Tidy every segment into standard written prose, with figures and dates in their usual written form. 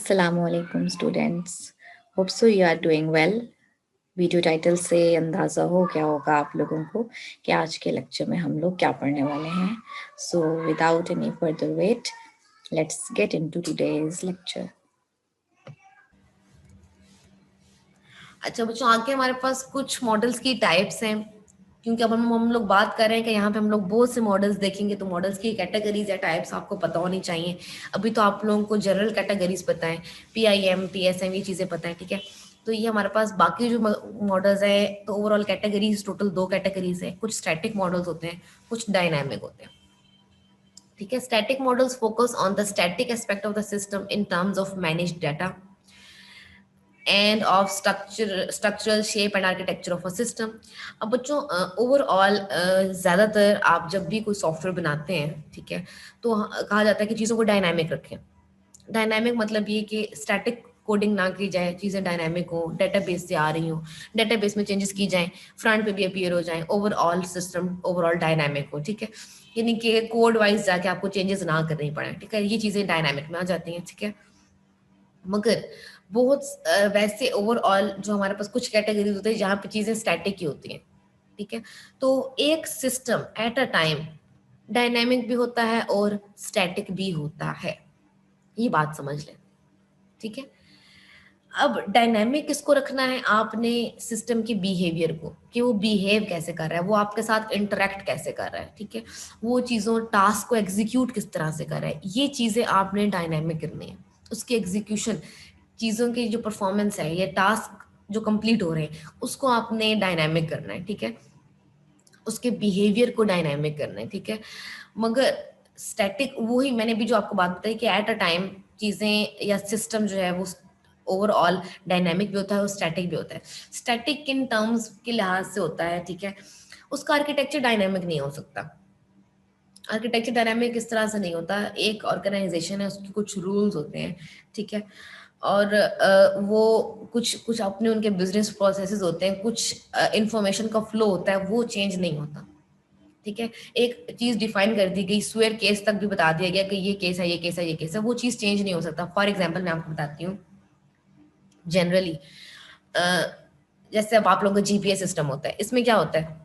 Assalamualaikum students. Hope so you are doing well. Video title से अंदाज़ा हो गया होगा आप लोगों को कि आज के लेक्चर में हम लोग क्या पढ़ने वाले हैं. So without any further wait let's get into today's lecture. अच्छा बच्चों, आगे हमारे पास कुछ मॉडल्स की टाइप्स हैं, क्योंकि अब हम लोग बात कर रहे हैं कि यहाँ पे हम लोग बहुत से मॉडल्स देखेंगे, तो मॉडल्स की कैटेगरीज या टाइप्स आपको पता होनी चाहिए. अभी तो आप लोगों को जनरल कैटेगरीज पता है, PIM PSM ये चीज़ें पता है, ठीक है. तो ये हमारे पास बाकी जो मॉडल्स है, तो ओवरऑल कैटेगरीज टोटल 2 कैटेगरीज है. कुछ स्टैटिक मॉडल्स होते हैं, कुछ डायनामिक होते हैं, ठीक है. Static models focus on the static aspect of the system in terms of managed data end of structural shape and architecture of a system. अब बच्चों ओवरऑल ज़्यादातर आप जब भी कोई सॉफ्टवेयर बनाते हैं, ठीक है, तो कहा जाता है कि चीज़ों को डायनामिक रखें. डायनामिक मतलब ये कि स्टैटिक कोडिंग ना की जाए, चीज़ें डायनामिक हो, डेटाबेस से आ रही हो, डेटाबेस में चेंजेस की जाएं, फ्रंट पे भी अपीयर हो जाएं, ओवरऑल सिस्टम ओवरऑल डायनामिक हो, ठीक है. यानी कि कोड वाइज जाके आपको चेंजेस ना करनी पड़े, ठीक है. ये चीज़ें डायनामिक में आ जाती हैं, ठीक है. मगर बहुत वैसे ओवरऑल जो हमारे पास कुछ कैटेगरीज होते हैं जहाँ पे चीज़ें स्टैटिक ही होती हैं, ठीक है. तो एक system at a time dynamic भी होता है और स्टैटिक भी होता है, ये बात समझ लें, ठीक है. अब डायनेमिक किसको रखना है, आपने सिस्टम के बिहेवियर को, कि वो बिहेव कैसे कर रहा है, वो आपके साथ इंटरेक्ट कैसे कर रहा है, ठीक है. वो चीज़ों टास्क को एग्जीक्यूट किस तरह से कर रहा है, ये चीज़ें आपने डायनेमिक करनी है. उसकी एग्जीक्यूशन, चीज़ों की जो परफॉर्मेंस है, ये टास्क जो कंप्लीट हो रहे हैं, उसको आपने डायनेमिक करना है, ठीक है. उसके बिहेवियर को डायनेमिक करना है, ठीक है. मगर स्टैटिक, वही मैंने भी जो आपको बात बताई कि एट अ टाइम चीज़ें या सिस्टम जो है वो ओवरऑल डायनेमिक भी होता है और स्टैटिक भी होता है. स्टैटिक किन टर्म्स के लिहाज से होता है, ठीक है. उसका आर्किटेक्चर डायनेमिक नहीं हो सकता. आर्किटेक्चर डायनामिक इस तरह से नहीं होता. एक ऑर्गेनाइजेशन है, उसके कुछ रूल्स होते हैं, ठीक है. और वो कुछ कुछ अपने उनके बिजनेस प्रोसेसेस होते हैं, कुछ इंफॉर्मेशन का फ्लो होता है, वो चेंज नहीं होता, ठीक है. एक चीज डिफाइन कर दी गई, स्वेयर केस तक भी बता दिया गया कि ये केस है, ये केस है, ये केस है, वो चीज चेंज नहीं हो सकता. फॉर एग्जाम्पल मैं आपको बताती हूँ. जनरली जैसे अब आप लोगों का GPS सिस्टम होता है, इसमें क्या होता है,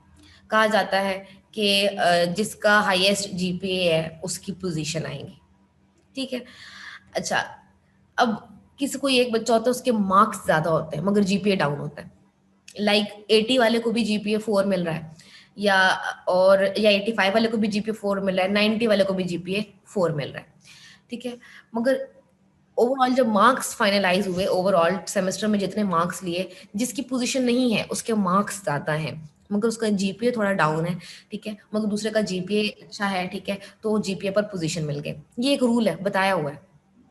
कहा जाता है कि जिसका हाईएस्ट GPA है उसकी पोजीशन आएंगी, ठीक है. अच्छा, अब किसी कोई एक बच्चा होता है, उसके मार्क्स ज्यादा होते हैं मगर GPA डाउन होता है. लाइक 80 वाले को भी GPA 4 मिल रहा है, या 85 वाले को भी GPA 4 मिल रहा है, 90 वाले को भी GPA 4 मिल रहा है, ठीक है. मगर ओवरऑल जब मार्क्स फाइनलाइज हुए, ओवरऑल सेमेस्टर में जितने मार्क्स लिए, जिसकी पोजीशन नहीं है उसके मार्क्स ज्यादा हैं मगर उसका GPA थोड़ा डाउन है, ठीक है. मगर दूसरे का GPA अच्छा है, ठीक है, तो GPA पर पोजीशन मिल गए. ये एक रूल है, बताया हुआ है.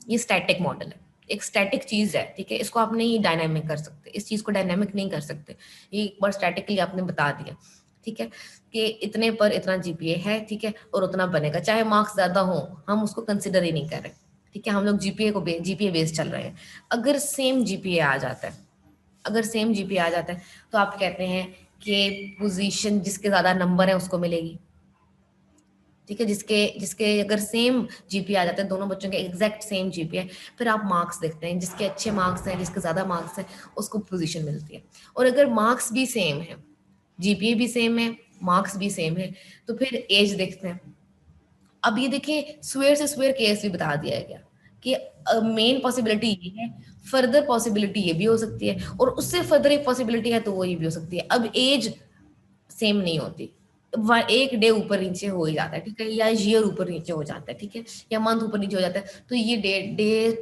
ये स्टैटिक मॉडल है, एक स्टैटिक चीज है, ठीक है. इसको आप नहीं डायनामिक कर सकते, इस चीज को डायनामिक नहीं कर सकते. ये एक बार स्टैटिकली आपने बता दिया, ठीक है, कि इतने पर इतना GPA है, ठीक है, और उतना बनेगा, चाहे मार्क्स ज्यादा हो, हम उसको कंसिडर ही नहीं कर रहे, ठीक है. हम लोग GPA बेस चल रहे हैं. अगर सेम GPA आ जाता है, अगर सेम GPA आ जाता है, तो आप कहते हैं कि पोजीशन जिसके ज्यादा नंबर है उसको मिलेगी, ठीक है. जिसके जिसके अगर सेम GPA आ जाता है, दोनों बच्चों के एग्जैक्ट सेम GPA, फिर आप मार्क्स देखते हैं, जिसके अच्छे मार्क्स हैं, जिसके ज्यादा मार्क्स हैं, उसको पोजीशन मिलती है. और अगर मार्क्स भी सेम है, GPA भी सेम है, मार्क्स भी सेम है, तो फिर एज देखते हैं. अब ये देखिए, स्वेयर से स्वेयर केस भी बता दिया गया कि मेन पॉसिबिलिटी ये है, फर्दर पॉसिबिलिटी ये भी हो सकती है, और उससे फर्दर एक पॉसिबिलिटी है तो वो ये भी हो सकती है. अब एज सेम नहीं होती, एक डे ऊपर नीचे हो ही जाता है, ठीक है, या ईयर ऊपर नीचे हो जाता है, ठीक है, या मंथ ऊपर नीचे हो जाता है. तो ये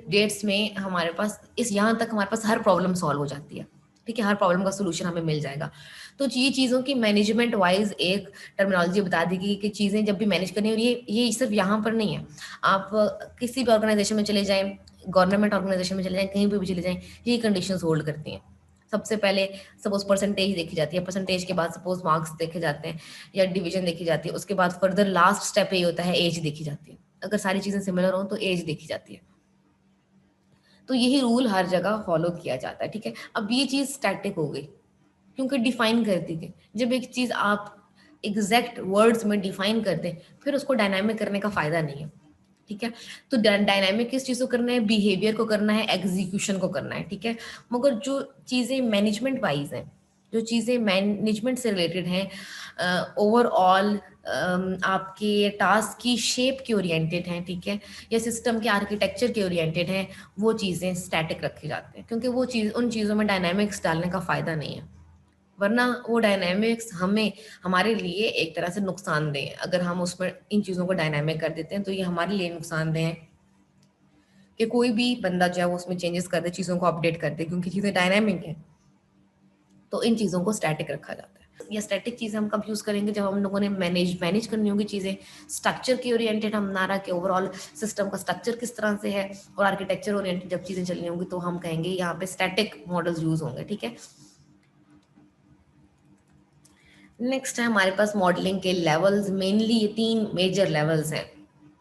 डेट्स में हमारे पास इस यहाँ तक हमारे पास हर प्रॉब्लम सॉल्व हो जाती है, ठीक है, हर प्रॉब्लम का सोल्यूशन हमें मिल जाएगा. तो ये चीज़ों की मैनेजमेंट वाइज एक टर्मिनोलॉजी बता दी गई कि चीज़ें जब भी मैनेज करनी, और ये सिर्फ यहाँ पर नहीं है, आप किसी भी ऑर्गेनाइजेशन में चले जाएं, गवर्नमेंट ऑर्गेनाइजेशन में चले जाएं, कहीं पर भी चले जाएं, ये कंडीशंस होल्ड करती हैं. सबसे पहले सपोज परसेंटेज देखी जाती है, परसेंटेज के बाद सपोज मार्क्स देखे जाते हैं या डिवीजन देखी जाती है, उसके बाद फर्दर लास्ट स्टेप ये होता है एज देखी जाती है. अगर सारी चीजें सिमिलर हो तो एज देखी जाती है. तो यही रूल हर जगह फॉलो किया जाता है, ठीक है. अब ये चीज स्टैटिक हो गई क्योंकि डिफाइन कर दी गई. जब एक चीज आप एग्जैक्ट वर्ड्स में डिफाइन कर दें, फिर उसको डायनामिक करने का फायदा नहीं है, ठीक है। तो डायनामिक किस चीज को करना है, बिहेवियर को करना है, एग्जीक्यूशन को करना है, ठीक है। मगर जो चीजें मैनेजमेंट वाइज हैं, जो चीजें मैनेजमेंट से रिलेटेड हैं, ओवरऑल आपके टास्क की शेप के ओरिएंटेड हैं, ठीक है, या सिस्टम के आर्किटेक्चर के ओरिएंटेड हैं, वो चीजें स्टैटिक रखी जाती हैं, क्योंकि वो चीज, उन चीजों में डायनामिक्स डालने का फायदा नहीं है। वरना वो डायनामिक्स हमें, हमारे लिए एक तरह से नुकसानदेह है। अगर हम उसमें इन चीज़ों को डायनामिक कर देते हैं तो ये हमारे लिए नुकसानदेह है कि कोई भी बंदा जो है वो उसमें चेंजेस कर दे, चीज़ों को अपडेट कर दे, क्योंकि चीज़ें डायनामिक हैं। तो इन चीज़ों को स्टैटिक रखा जाता है। या स्टैटिक चीज़ें हम कब यूज़ करेंगे, जब हम लोगों ने मैनेज करनी होगी चीज़ें, स्ट्रक्चर की ओरिएंटेड हम ना रहा कि ओवरऑल सिस्टम का स्ट्रक्चर किस तरह से है, और आर्किटेक्चर ओरिएंटेड जब चीज़ें चलनी होंगी तो हम कहेंगे यहाँ पे स्टैटिक मॉडल्स यूज होंगे, ठीक है। नेक्स्ट है हमारे पास मॉडलिंग के लेवल्स। मेनली ये 3 मेजर लेवल्स हैं,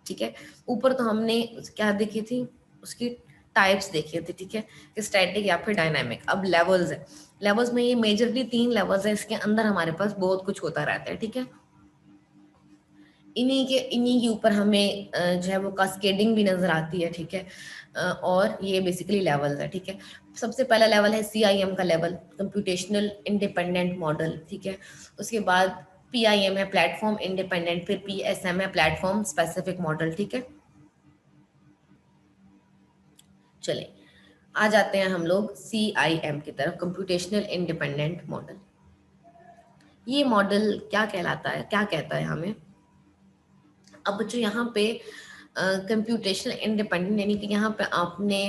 ठीक है। ऊपर तो हमने क्या देखी थी, उसकी टाइप्स देखी थी, ठीक है, कि स्टैटिक या फिर डायनामिक। अब लेवल्स है, लेवल्स में ये मेजरली 3 लेवल्स है, इसके अंदर हमारे पास बहुत कुछ होता रहता है, ठीक है। इन्हीं के ऊपर हमें जो है वो कास्केडिंग भी नजर आती है, ठीक है। और ये बेसिकली लेवल्स है, ठीक है। सबसे पहला लेवल है CIM का लेवल, कंप्यूटेशनल इंडिपेंडेंट मॉडल, ठीक है। उसके बाद PIM है, प्लेटफॉर्म इंडिपेंडेंट, फिर PSM है, प्लेटफॉर्म स्पेसिफिक मॉडल, ठीक है। चले आ जाते हैं हम लोग CIM की तरफ, कंप्यूटेशनल इंडिपेंडेंट मॉडल। ये मॉडल क्या कहलाता है, क्या कहता है हमें। अब जो यहाँ पे कंप्यूटेशनल इंडिपेंडेंट, यानी कि यहाँ पे आपने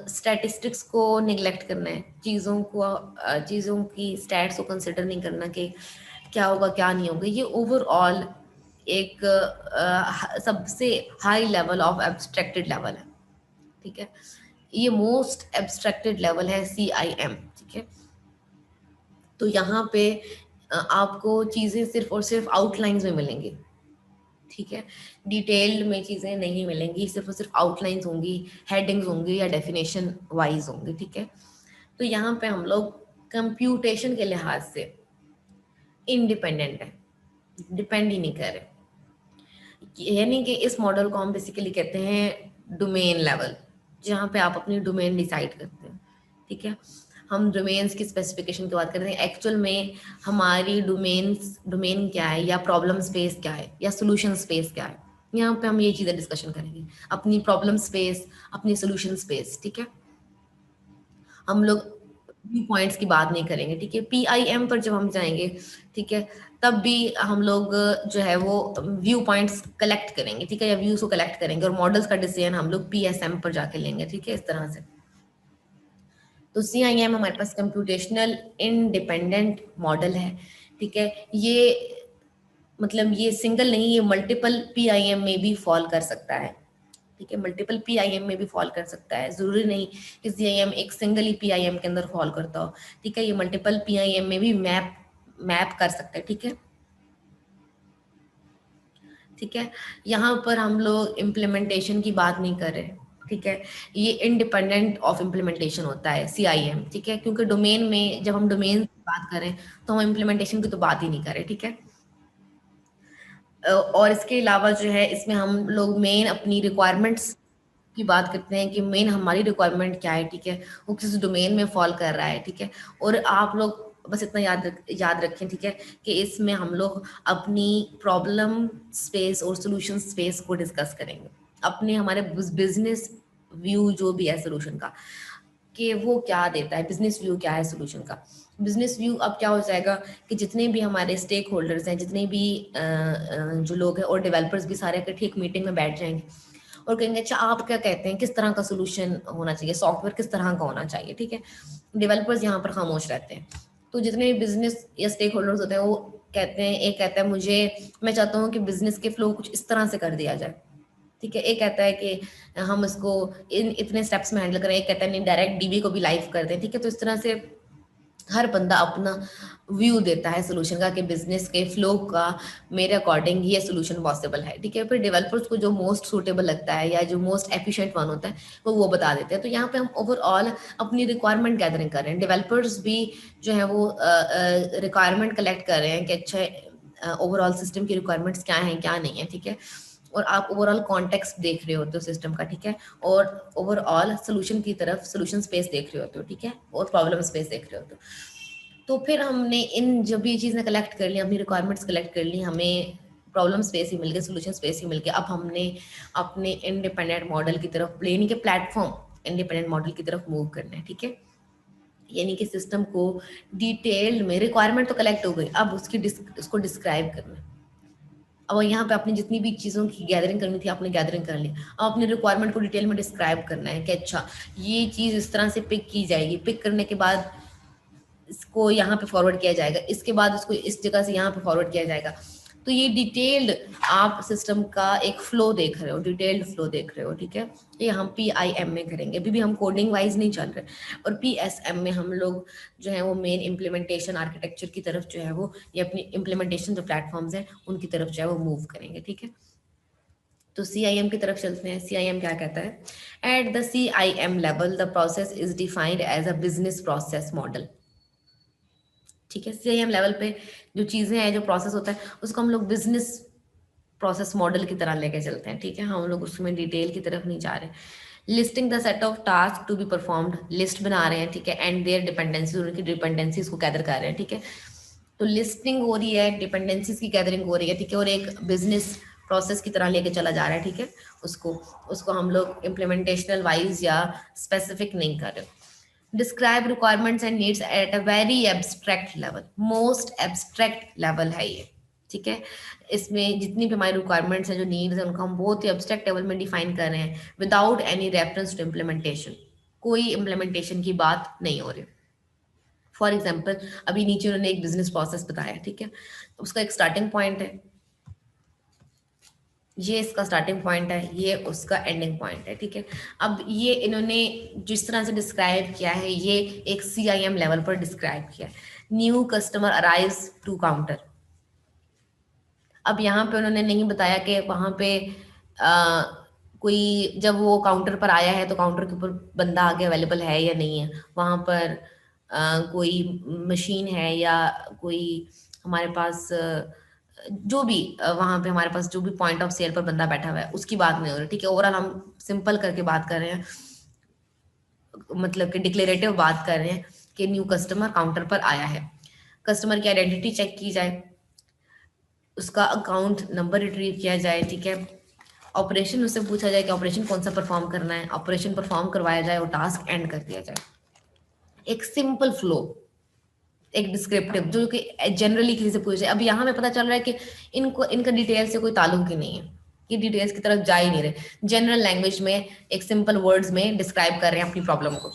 स्टैटिस्टिक्स को निगलेक्ट करना है, चीज़ों को चीज़ों की स्टैट्स को कंसिडर नहीं करना कि क्या होगा क्या नहीं होगा। ये ओवरऑल एक सबसे high level of abstracted level है, ठीक है। ये मोस्ट एब्स्ट्रैक्टेड लेवल है CIM, ठीक है। तो यहाँ पे आपको चीज़ें सिर्फ और सिर्फ आउटलाइंस में मिलेंगी, ठीक है। डिटेल में चीज़ें नहीं मिलेंगी, सिर्फ और सिर्फ आउटलाइंस होंगी, हेडिंग्स होंगी या डेफिनेशन वाइज होंगी, ठीक है। तो यहाँ पे हम लोग कंप्यूटेशन के लिहाज से इंडिपेंडेंट है, डिपेंड ही नहीं कर रहे। यानी कि इस मॉडल को हम बेसिकली कहते हैं डोमेन लेवल, जहाँ पे आप अपनी डोमेन डिसाइड करते हैं, ठीक है। हम डोमेन्स की स्पेसिफिकेशन की बात करते हैं, एक्चुअल में हमारी डोमेन क्या है, या प्रॉब्लम स्पेस क्या है, या सोल्यूशन स्पेस क्या है। यहाँ पे हम ये चीज़ें डिस्कशन करेंगे, अपनी प्रॉब्लम स्पेस, अपनी सोल्यूशन स्पेस, ठीक है। हम लोग व्यू पॉइंट्स की बात नहीं करेंगे, ठीक है। PIM पर जब हम जाएंगे, ठीक है, तब भी हम लोग जो है वो व्यू पॉइंट्स कलेक्ट करेंगे, ठीक है, या व्यूज को कलेक्ट करेंगे, और मॉडल्स का डिसीजन हम लोग PSM पर जाके लेंगे, ठीक है, इस तरह से। तो CIM हमारे पास कंप्यूटेशनल इंडिपेंडेंट मॉडल है, ठीक है। ये मतलब ये सिंगल नहीं, ये मल्टीपल PIM में भी फॉल कर सकता है, ठीक है। मल्टीपल PIM में भी फॉल कर सकता है, जरूरी नहीं कि CIM एक सिंगल ही PIM के अंदर फॉल करता हो, ठीक है। ये मल्टीपल PIM में भी मैप कर सकता है, ठीक है, ठीक है। यहाँ पर हम लोग इम्प्लीमेंटेशन की बात नहीं कर रहे, ठीक है। ये इंडिपेंडेंट ऑफ इम्प्लीमेंटेशन होता है CIM, ठीक है, क्योंकि डोमेन में जब हम डोमेन की बात करें तो हम इम्प्लीमेंटेशन की तो बात ही नहीं करें, ठीक है। और इसके अलावा जो है इसमें हम लोग मेन अपनी रिक्वायरमेंट्स की बात करते हैं कि मेन हमारी रिक्वायरमेंट क्या है, ठीक है, वो किस डोमेन में फॉल कर रहा है, ठीक है। और आप लोग बस इतना याद रखें, ठीक है, कि इसमें हम लोग अपनी प्रॉब्लम स्पेस और सोल्यूशन स्पेस को डिस्कस करेंगे, अपने हमारे बिजनेस व्यू जो भी है सोल्यूशन का, कि वो क्या देता है, बिजनेस व्यू क्या है सोल्यूशन का। बिजनेस व्यू अब क्या हो जाएगा कि जितने भी हमारे स्टेक होल्डर्स हैं, जितने भी जो लोग हैं और डेवलपर्स भी सारे इकट्ठे एक मीटिंग में बैठ जाएंगे और कहेंगे अच्छा आप क्या कहते हैं, किस तरह का सोल्यूशन होना चाहिए, सॉफ्टवेयर किस तरह का होना चाहिए, ठीक है। डेवलपर्स यहाँ पर खामोश रहते हैं, तो जितने भी बिजनेस या स्टेक होल्डर्स होते हैं वो कहते हैं, एक कहता है मैं चाहता हूँ कि बिजनेस के फ्लो कुछ इस तरह से कर दिया जाए, ठीक है। एक कहता है कि हम इसको इतने स्टेप्स में हैंडल करें, एक कहता है नहीं डायरेक्ट DB को भी लाइव कर दें, ठीक है। तो इस तरह से हर बंदा अपना व्यू देता है सोल्यूशन का कि बिजनेस के फ्लो का मेरे अकॉर्डिंग ये सोल्यूशन पॉसिबल है, ठीक है। फिर डेवलपर्स को जो मोस्ट सूटेबल लगता है या जो मोस्ट एफिशिएंट वन होता है वो बता देते हैं। तो यहाँ पे हम ओवरऑल अपनी रिक्वायरमेंट गैदरिंग कर रहे हैं, डेवलपर्स भी जो है वो रिक्वायरमेंट कलेक्ट कर रहे हैं कि अच्छा ओवरऑल सिस्टम की रिक्वायरमेंट्स क्या हैं क्या नहीं है, ठीक है। और आप ओवरऑल कॉन्टेक्स्ट देख रहे होते हो सिस्टम का, ठीक है, और ओवरऑल सोल्यूशन की तरफ सोल्यूशन स्पेस देख रहे होते हो, ठीक है, और प्रॉब्लम स्पेस देख रहे होते हो। तो फिर हमने इन जब ये चीज़ें कलेक्ट कर ली, अपनी रिक्वायरमेंट्स कलेक्ट कर ली, हमें प्रॉब्लम स्पेस ही मिल गया, सोल्यूशन स्पेस ही मिल गया, अब हमने अपने इंडिपेंडेंट मॉडल की तरफ, यानी कि प्लेटफॉर्म इंडिपेंडेंट मॉडल की तरफ मूव करना है, ठीक है। यानी कि सिस्टम को डिटेल्ड में रिक्वायरमेंट तो कलेक्ट हो गई, अब उसको डिस्क्राइब करना है। अब यहाँ पे अपनी जितनी भी चीज़ों की गैदरिंग करनी थी आपने गैदरिंग कर ली, अब अपनी रिक्वायरमेंट को डिटेल में डिस्क्राइब करना है कि अच्छा ये चीज़ इस तरह से पिक की जाएगी, पिक करने के बाद इसको यहाँ पे फॉरवर्ड किया जाएगा, इसके बाद इसको इस जगह से यहाँ पे फॉरवर्ड किया जाएगा। तो ये डिटेल्ड आप सिस्टम का एक फ्लो देख रहे हो, डिटेल्ड फ्लो देख रहे हो, ठीक है। ये हम PIM में करेंगे, अभी भी हम कोडिंग वाइज नहीं चल रहे, और PSM में हम लोग जो है वो मेन इम्प्लीमेंटेशन आर्किटेक्चर की तरफ जो है वो, ये अपनी इम्प्लीमेंटेशन जो प्लेटफॉर्म्स हैं उनकी तरफ जो है वो मूव करेंगे, ठीक है। तो CIM की तरफ चलते हैं। CIM क्या कहता है? At the CIM level the process is defined as a business process model, ठीक है। CIM लेवल पे जो चीजें हैं, जो प्रोसेस होता है, उसको हम लोग बिजनेस प्रोसेस मॉडल की तरह लेके चलते हैं, ठीक है। हम लोग उसमें डिटेल की तरफ नहीं जा रहे। Listing the set of task to be performed, list बना रहे हैं, ठीक है, एंड देयर डिपेंडेंसी, उनकी डिपेंडेंसीज को गैदर कर रहे हैं, ठीक है। तो लिस्टिंग हो रही है, डिपेंडेंसीज की गैदरिंग हो रही है, ठीक है, और एक बिजनेस प्रोसेस की तरह लेके चला जा रहा है, ठीक है। उसको उसको हम लोग इम्प्लीमेंटेशनल वाइज या स्पेसिफिक नहीं कर रहे। Describe requirements and needs at a very abstract level, most abstract level है ये, ठीक है। इसमें जितनी भी हमारी रिक्वायरमेंट्स हैं, जो नीड्स हैं, उनको हम बहुत ही एब्स्ट्रैक्ट लेवल में डिफाइन कर रहे हैं, without any reference to implementation, कोई इम्प्लीमेंटेशन की बात नहीं हो रही। फॉर एग्जाम्पल अभी नीचे उन्होंने एक बिजनेस प्रोसेस बताया, ठीक है, उसका एक स्टार्टिंग पॉइंट है, ये इसका स्टार्टिंग पॉइंट है, ये उसका एंडिंग पॉइंट है, ठीक है। अब ये इन्होंने जिस तरह से डिस्क्राइब किया है, ये एक CIM लेवल पर डिस्क्राइब किया है। New customer arrives to counter, अब यहाँ पे उन्होंने नहीं बताया कि वहाँ पे आ, कोई जब वो काउंटर पर आया है तो काउंटर के ऊपर बंदा आगे अवेलेबल है या नहीं है, वहाँ पर कोई मशीन है या कोई हमारे पास जो भी वहाँ पे हमारे पास जो भी पॉइंट ऑफ सेल पर बंदा बैठा हुआ है उसकी बात नहीं हो रही, ठीक है। ओवरऑल हम सिंपल करके बात कर रहे हैं, मतलब कि डिक्लेरेटिव बात कर रहे हैं कि न्यू कस्टमर काउंटर पर आया है, कस्टमर की आइडेंटिटी चेक की जाए, उसका अकाउंट नंबर रिट्रीव किया जाए, ठीक है। ऑपरेशन उससे पूछा जाए कि ऑपरेशन कौन सा परफॉर्म करना है, ऑपरेशन परफॉर्म करवाया जाए और टास्क एंड कर दिया जाए। एक सिंपल फ्लो, एक डिस्क्रिप्टिव जो कि जनरली किसी से पूछे। अब यहाँ पे पता चल रहा है कि इनको इनका डिटेल से कोई ताल्लुक ही नहीं है, ये डिटेल्स की तरफ जा ही नहीं रहे, जनरल लैंग्वेज में एक सिंपल वर्ड्स में डिस्क्राइब कर रहे हैं अपनी प्रॉब्लम को,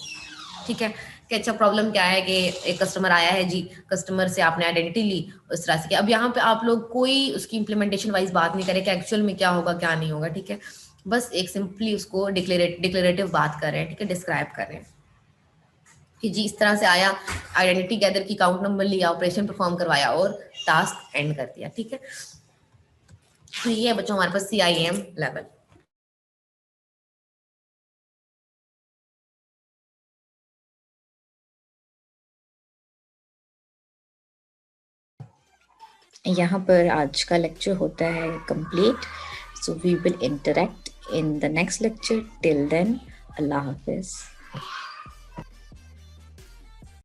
ठीक है। कि अच्छा प्रॉब्लम क्या है कि एक कस्टमर आया है जी, कस्टमर से आपने आइडेंटिटी ली उस तरह से। अब यहाँ पे आप लोग कोई उसकी इम्प्लीमेंटेशन वाइज बात नहीं करें कि एक्चुअल में क्या होगा क्या नहीं होगा, ठीक है। बस एक सिंपली उसको डिक्लेरेटिव बात कर रहे हैं, ठीक है, डिस्क्राइब कर रहे हैं कि जी इस तरह से आया, आइडेंटिटी गैदर की, काउंट नंबर लिया, ऑपरेशन परफॉर्म करवाया और टास्क एंड कर दिया, ठीक है। तो ये है बच्चों हमारे पास CIM लेवल। यहाँ पर आज का लेक्चर होता है complete. So we will interact in the next lecture. Till then, Allah Hafiz.